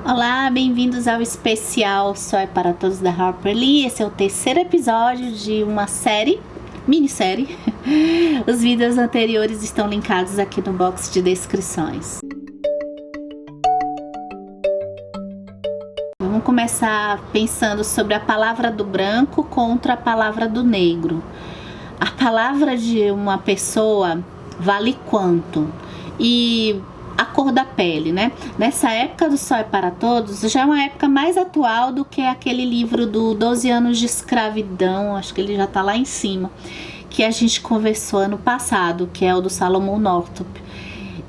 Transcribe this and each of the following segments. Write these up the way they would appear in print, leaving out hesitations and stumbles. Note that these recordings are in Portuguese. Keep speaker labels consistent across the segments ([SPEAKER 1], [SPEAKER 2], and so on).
[SPEAKER 1] Olá, bem-vindos ao especial Só é para Todos da Harper Lee. Esse é o terceiro episódio de uma minissérie. Os vídeos anteriores estão linkados aqui no box de descrições. Vamos começar pensando sobre a palavra do branco contra a palavra do negro. A palavra de uma pessoa vale quanto? E a cor da pele, né? Nessa época do Sol é para Todos, já é uma época mais atual do que aquele livro do 12 anos de escravidão, acho que ele já tá lá em cima, que a gente conversou ano passado, que é o do Salomon Northup,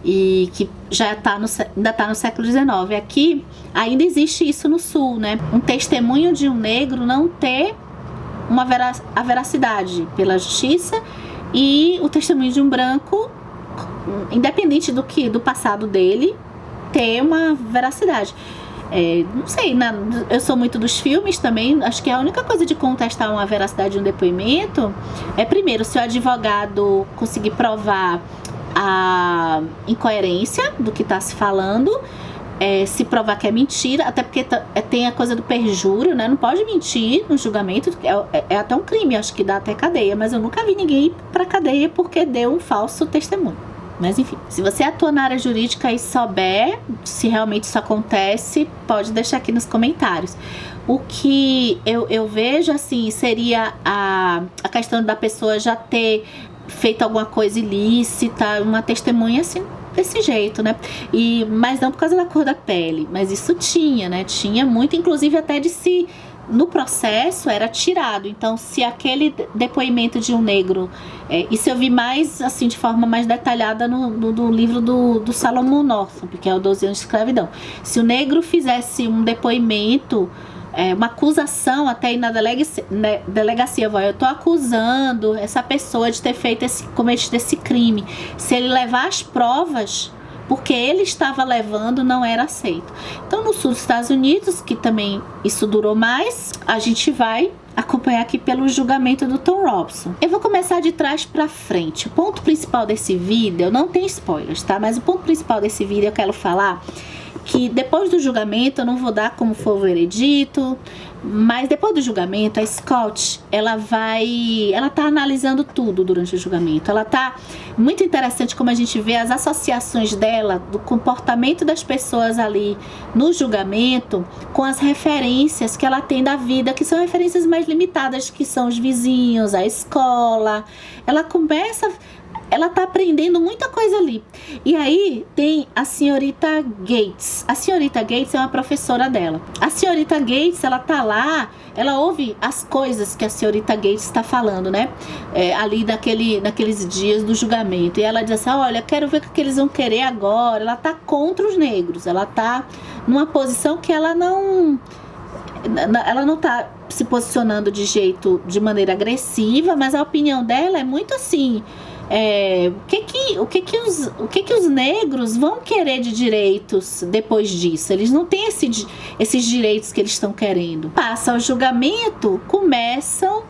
[SPEAKER 1] e que já ainda tá no século XIX. Aqui ainda existe isso no Sul, né? Um testemunho de um negro não ter a veracidade pela justiça, e o testemunho de um branco, independente do passado dele, ter uma veracidade. Não sei, eu sou muito dos filmes também. Acho que a única coisa de contestar uma veracidade de um depoimento é, primeiro, se o advogado conseguir provar a incoerência do que está se falando, se provar que é mentira, até porque tem a coisa do perjúrio, né? Não pode mentir no julgamento, é até um crime, acho que dá até cadeia, mas eu nunca vi ninguém ir pra cadeia porque deu um falso testemunho. Mas enfim, se você atua na área jurídica e souber se realmente isso acontece, pode deixar aqui nos comentários. O que eu vejo, assim, seria a questão da pessoa já ter feito alguma coisa ilícita, uma testemunha assim, desse jeito, né? Mas não por causa da cor da pele, mas isso tinha, né? Tinha muito, inclusive até no processo era tirado. Então, se aquele depoimento de um negro, isso eu vi mais, assim, de forma mais detalhada no livro do Salomon Northup, que é o 12 anos de escravidão. Se o negro fizesse um depoimento, uma acusação, até ir na delegacia, eu tô acusando essa pessoa de ter cometido esse crime. Se ele levar as provas, porque ele estava levando, não era aceito. Então, no sul dos Estados Unidos, que também isso durou mais, a gente vai acompanhar aqui pelo julgamento do Tom Robson. Eu vou começar de trás para frente. O ponto principal desse vídeo, não tem spoilers, tá? Mas o ponto principal desse vídeo eu quero falar que depois do julgamento, eu não vou dar como foi o veredito, mas depois do julgamento, a Scott, ela tá analisando tudo durante o julgamento. Ela tá muito interessante como a gente vê as associações dela, do comportamento das pessoas ali no julgamento, com as referências que ela tem da vida, que são referências mais limitadas, que são os vizinhos, a escola. Ela tá aprendendo muita coisa ali. E aí tem a senhorita Gates. A senhorita Gates é uma professora dela. A senhorita Gates, ela tá lá, ela ouve as coisas que a senhorita Gates está falando, né? Ali naqueles dias do julgamento. E ela diz assim, olha, quero ver o que eles vão querer agora. Ela tá contra os negros. Ela tá numa posição que ela não tá se posicionando de maneira agressiva, mas a opinião dela é muito assim... o que os negros vão querer de direitos depois disso? Eles não têm esses direitos que eles estão querendo. Passa o julgamento, começam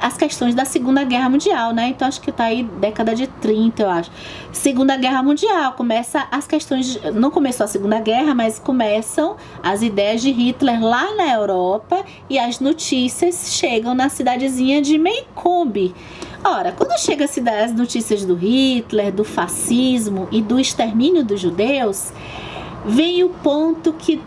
[SPEAKER 1] as questões da Segunda Guerra Mundial, né? Então acho que tá aí década de 30, eu acho. Segunda Guerra Mundial, começa as questões, não começou a Segunda Guerra, mas começam as ideias de Hitler lá na Europa, e as notícias chegam na cidadezinha de Maycomb. Ora, quando chega as notícias do Hitler, do fascismo e do extermínio dos judeus, vem o ponto que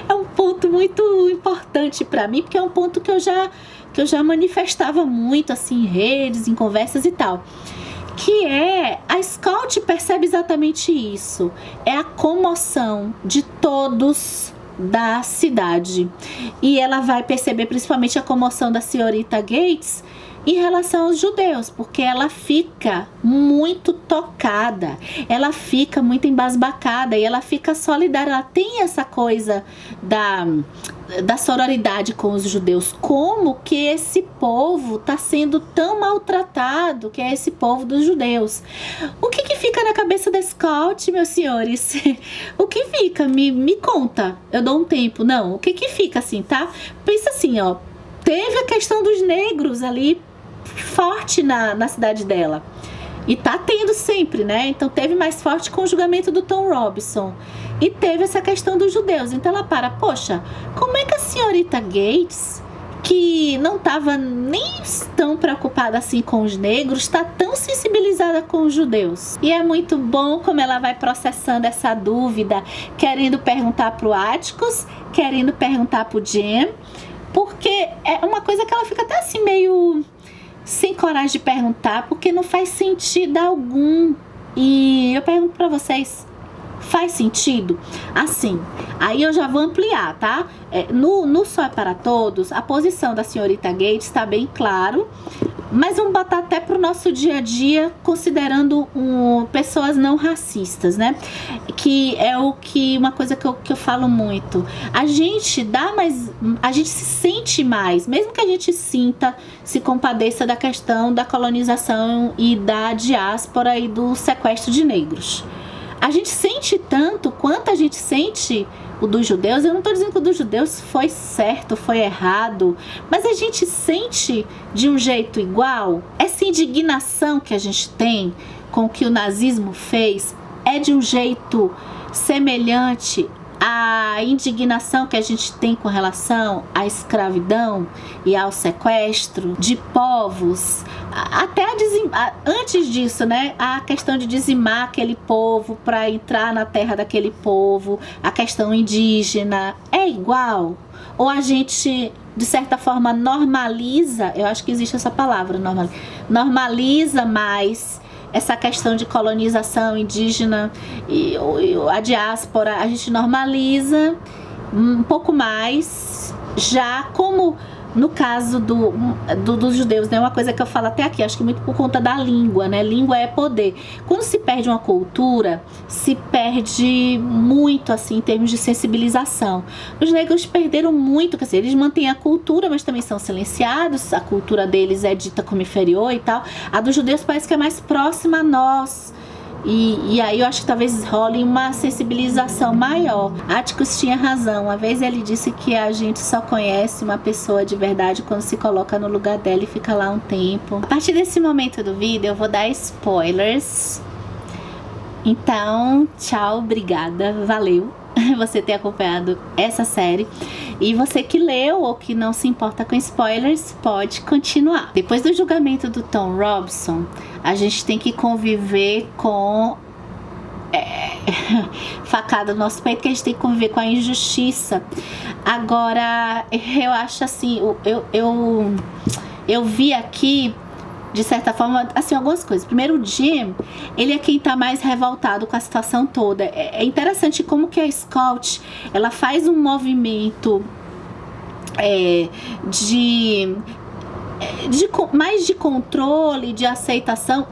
[SPEAKER 1] é um ponto muito importante para mim, porque é um ponto que eu já manifestava muito assim em redes, em conversas e tal, que a Scott percebe exatamente isso, é a comoção de todos da cidade, e ela vai perceber principalmente a comoção da senhorita Gates em relação aos judeus, porque ela fica muito tocada, ela fica muito embasbacada e ela fica solidária. Ela tem essa coisa da sororidade com os judeus, como que esse povo está sendo tão maltratado, que é esse povo dos judeus. O que fica na cabeça da Scott, meus senhores? O que fica? Me conta, eu dou um tempo. Não, o que fica assim, tá? Pensa assim, ó, teve a questão dos negros ali forte na cidade dela. E tá tendo sempre, né? Então teve mais forte com o julgamento do Tom Robinson. E teve essa questão dos judeus. Então ela poxa, como é que a senhorita Gates, que não estava nem tão preocupada assim com os negros, está tão sensibilizada com os judeus? E é muito bom como ela vai processando essa dúvida, querendo perguntar pro Atticus, querendo perguntar pro Jim, porque é uma coisa que ela fica até assim meio sem coragem de perguntar, porque não faz sentido algum. E eu pergunto pra vocês, faz sentido? Assim, aí eu já vou ampliar, tá? No Só é para Todos, a posição da senhorita Gates está bem claro, mas vamos botar até pro nosso dia a dia, considerando pessoas não racistas, né? Que é uma coisa que eu falo muito. A gente se sente mais, mesmo que a gente se compadeça da questão da colonização e da diáspora e do sequestro de negros. A gente sente tanto quanto a gente sente o dos judeus. Eu não estou dizendo que o dos judeus foi certo, foi errado, mas a gente sente de um jeito igual. Essa indignação que a gente tem com o que o nazismo fez é de um jeito semelhante à indignação que a gente tem com relação à escravidão e ao sequestro de povos. Até antes disso, né? A questão de dizimar aquele povo para entrar na terra daquele povo, a questão indígena, é igual? Ou a gente, de certa forma, normaliza, eu acho que existe essa palavra, normaliza mais essa questão de colonização indígena e a diáspora, a gente normaliza um pouco mais, já como no caso dos judeus, né? Uma coisa que eu falo até aqui, acho que muito por conta da língua, né? Língua é poder. Quando se perde uma cultura, se perde muito, assim, em termos de sensibilização. Os negros perderam muito, quer dizer, eles mantêm a cultura, mas também são silenciados, a cultura deles é dita como inferior e tal. A dos judeus parece que é mais próxima a nós. E aí eu acho que talvez role uma sensibilização maior. Atticus tinha razão. Uma vez ele disse que a gente só conhece uma pessoa de verdade quando se coloca no lugar dela e fica lá um tempo. A partir desse momento do vídeo eu vou dar spoilers. Então, tchau, obrigada, valeu você ter acompanhado essa série. E você que leu ou que não se importa com spoilers, pode continuar. Depois do julgamento do Tom Robinson, a gente tem que conviver com facada no nosso peito, que a gente tem que conviver com a injustiça. Agora, eu acho assim, eu vi aqui, de certa forma, assim, algumas coisas. Primeiro, o Jim, ele é quem tá mais revoltado com a situação toda. É interessante como que a Scott, ela faz um movimento mais de controle, de aceitação,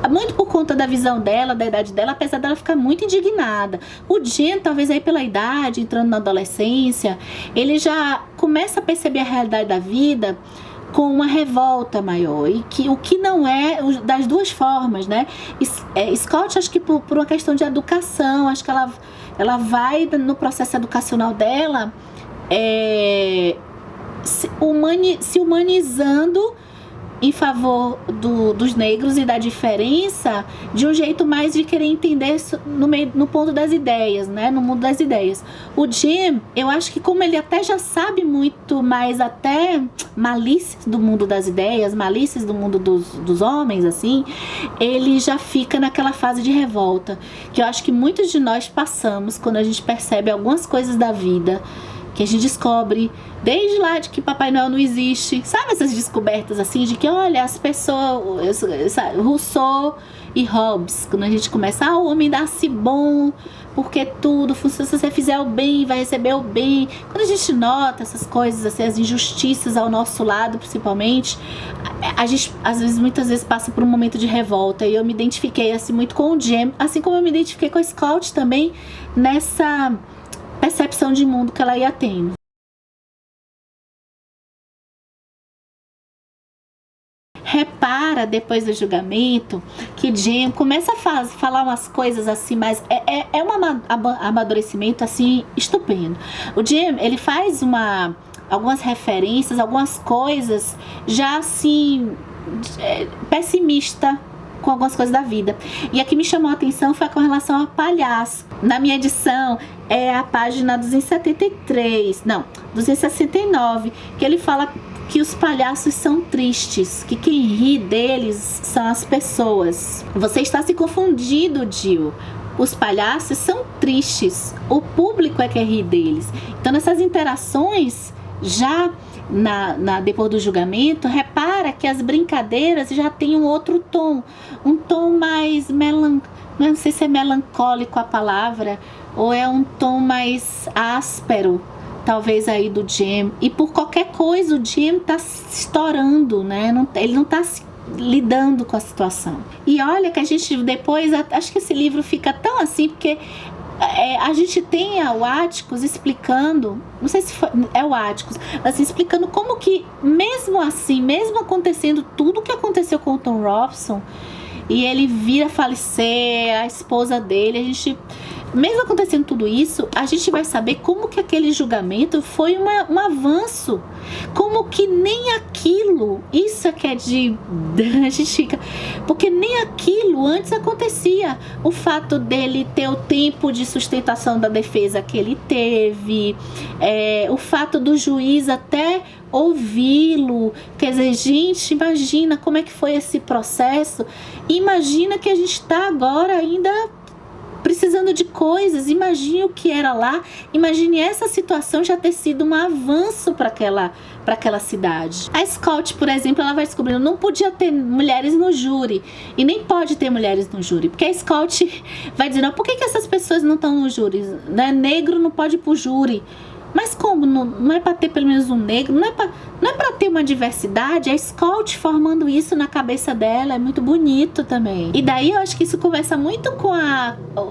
[SPEAKER 1] muito por conta da visão dela, da idade dela, apesar dela ficar muito indignada. O Jim, talvez aí pela idade, entrando na adolescência, ele já começa a perceber a realidade da vida com uma revolta maior, e o que não é das duas formas, né? Scott, acho que por uma questão de educação, acho que ela vai no processo educacional dela se humanizando em favor dos negros e da diferença, de um jeito mais de querer entender no ponto das ideias, né? No mundo das ideias. O Jim, eu acho que como ele até já sabe muito mais até malícias do mundo das ideias, malícias do mundo dos homens, assim, ele já fica naquela fase de revolta, que eu acho que muitos de nós passamos quando a gente percebe algumas coisas da vida, que a gente descobre desde lá de que Papai Noel não existe, sabe, essas descobertas assim, de que olha, as pessoas, Rousseau e Hobbes, quando a gente começa, o homem nasce bom, porque tudo funciona, se você fizer o bem, vai receber o bem. Quando a gente nota essas coisas, assim, as injustiças ao nosso lado, principalmente, a gente, muitas vezes passa por um momento de revolta, e eu me identifiquei, assim, muito com o Jim, assim como eu me identifiquei com a Scott também, nessa percepção de mundo que ela ia tendo. Repara, depois do julgamento, que Jim começa a falar umas coisas assim, mas é um amadurecimento assim estupendo. O Jim, ele faz algumas referências, algumas coisas já assim pessimista com algumas coisas da vida. E a que me chamou a atenção foi com relação ao palhaço. Na minha edição é a página 269, que ele fala que os palhaços são tristes, que quem ri deles são as pessoas. Você está se confundindo, Jill. Os palhaços são tristes, o público é que ri deles. Então, nessas interações, já depois do julgamento, repara que as brincadeiras já têm um outro tom, um tom mais não sei se é melancólico a palavra, ou é um tom mais áspero, talvez aí do Jem. E por qualquer coisa o Jem tá estourando, né? Ele não tá lidando com a situação. E olha que a gente depois, acho que esse livro fica tão assim, porque a gente tem o Atticus explicando, não sei se é o Atticus, mas assim, explicando como que mesmo assim, mesmo acontecendo tudo o que aconteceu com o Tom Robson, e ele vir a falecer, a esposa dele, mesmo acontecendo tudo isso, a gente vai saber como que aquele julgamento foi um avanço, como que nem aquilo, isso é que é de... a gente fica... porque nem aquilo antes acontecia. O fato dele ter o tempo de sustentação da defesa que ele teve, o fato do juiz até ouvi-lo, quer dizer, gente, imagina como é que foi esse processo, imagina que a gente está agora ainda precisando de coisas, imagine o que era lá, imagine essa situação já ter sido um avanço para aquela cidade. A Scott, por exemplo, ela vai descobrindo, não podia ter mulheres no júri, e nem pode ter mulheres no júri, porque a Scott vai dizendo, por que essas pessoas não estão no júri, né? Negro não pode ir pro júri. Mas como não é para ter pelo menos um negro, não é para ter uma diversidade? A Scott formando isso na cabeça dela é muito bonito também. E daí eu acho que isso conversa muito com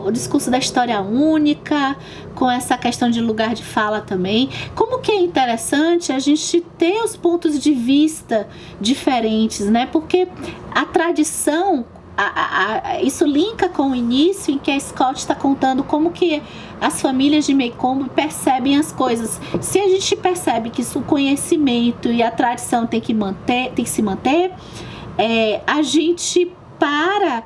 [SPEAKER 1] o discurso da história única, com essa questão de lugar de fala também. Como que é interessante a gente ter os pontos de vista diferentes, né? Porque a tradição... isso linka com o início em que a Scott está contando como que as famílias de Maycomb percebem as coisas. Se a gente percebe que o conhecimento e a tradição tem que se manter, a gente para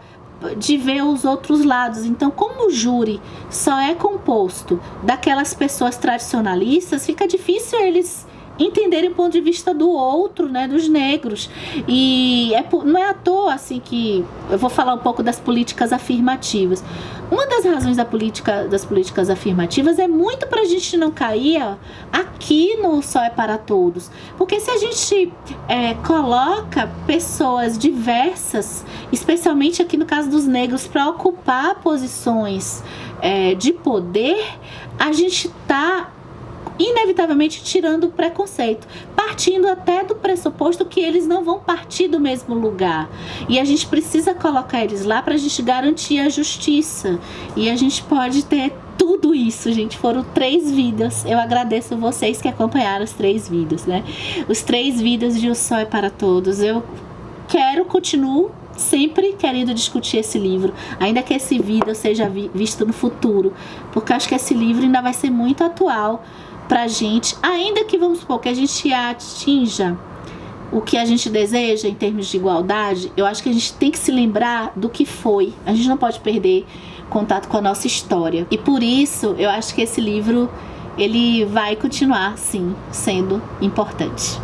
[SPEAKER 1] de ver os outros lados. Então, como o júri só é composto daquelas pessoas tradicionalistas, fica difícil eles entenderem o ponto de vista do outro, né, dos negros. E não é à toa assim que eu vou falar um pouco das políticas afirmativas. Uma das razões das políticas afirmativas é muito para a gente não cair aqui no Só é para Todos, porque se a gente coloca pessoas diversas, especialmente aqui no caso dos negros, para ocupar posições de poder, a gente está inevitavelmente tirando o preconceito, partindo até do pressuposto que eles não vão partir do mesmo lugar, e a gente precisa colocar eles lá para a gente garantir a justiça, e a gente pode ter tudo isso, gente. Foram 3 vídeos, eu agradeço vocês que acompanharam os 3 vídeos, né? Os 3 vídeos de O Sol é para Todos. Eu continuo sempre querendo discutir esse livro, ainda que esse vídeo seja visto no futuro, porque eu acho que esse livro ainda vai ser muito atual pra gente, ainda que, vamos supor, que a gente atinja o que a gente deseja em termos de igualdade. Eu acho que a gente tem que se lembrar do que foi, a gente não pode perder contato com a nossa história, e por isso eu acho que esse livro ele vai continuar, sim, sendo importante.